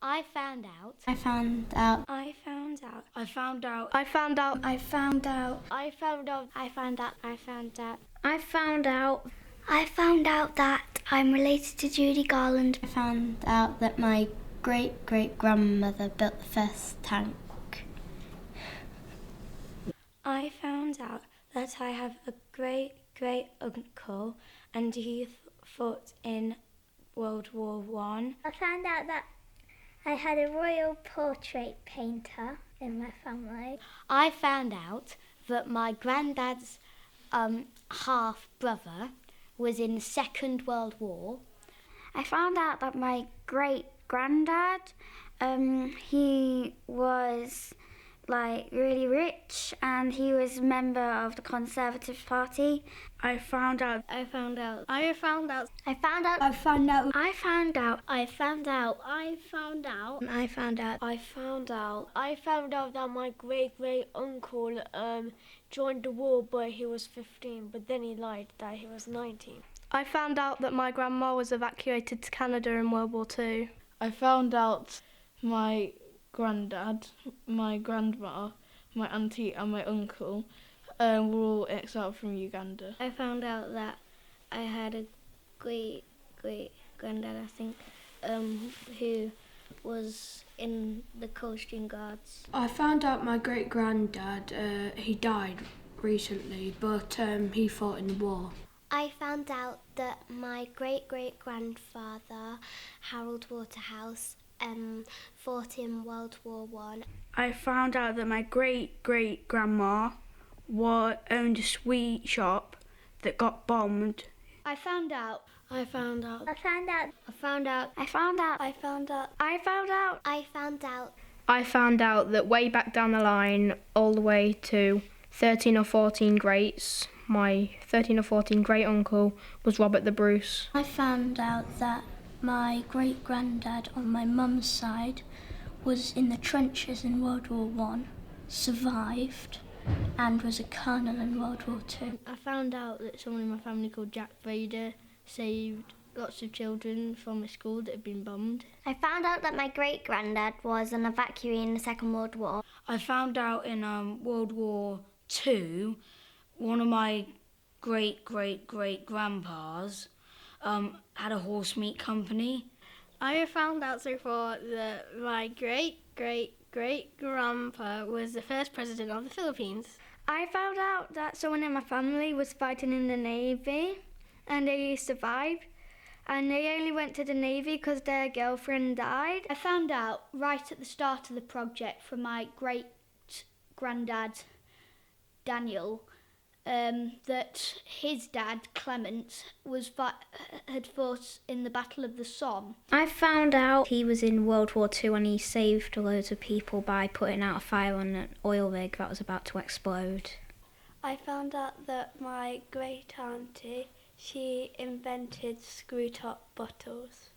I found out. I found out. I found out. I found out. I found out. I found out. I found out. I found out. I found out. I found out. I found out that I'm related to Judy Garland. I found out that my great-great-grandmother built the first tank. I found out that I have a great-great-uncle and he fought in World War One. I found out that I had a royal portrait painter in my family. I found out that my granddad's half-brother was in the Second World War. I found out that my great-granddad, he was really rich and he was a member of the Conservative Party. I found out. I found out. I found out. I found out. I found out. I found out. I found out. I found out. I found out. I found out. I found out that my great-great-uncle joined the war, but he was 15, but then he lied that he was 19. I found out that my grandma was evacuated to Canada in World War II. I found out my granddad, my grandma, my auntie and my uncle were all exiled from Uganda. I found out that I had a great-great-granddad, I think, who was in the Coldstream Guards. I found out my great-granddad, he died recently, but he fought in the war. I found out that my great-great-grandfather, Harold Waterhouse, fought in World War One. I found out that my great-great-grandma owned a sweet shop that got bombed. I found out. I found out. I found out. I found out. I found out. I found out. I found out. I found out. I found out that way back down the line, all the way to 13 or 14 greats, my 13 or 14 great uncle was Robert the Bruce. I found out that my great-granddad on my mum's side was in the trenches in World War One, survived, and was a colonel in World War Two. I found out that someone in my family called Jack Vader saved lots of children from a school that had been bombed. I found out that my great-granddad was an evacuee in the Second World War. I found out in World War II, one of my great-great-great-grandpas had a horse meat company. I found out so far that my great-great-great-grandpa was the first president of the Philippines. I found out that someone in my family was fighting in the Navy and they survived, and they only went to the Navy because their girlfriend died. I found out right at the start of the project from my great-granddad, Daniel, that his dad, Clement, had fought in the Battle of the Somme. I found out he was in World War II and he saved loads of people by putting out a fire on an oil rig that was about to explode. I found out that my great-auntie, she invented screw-top bottles.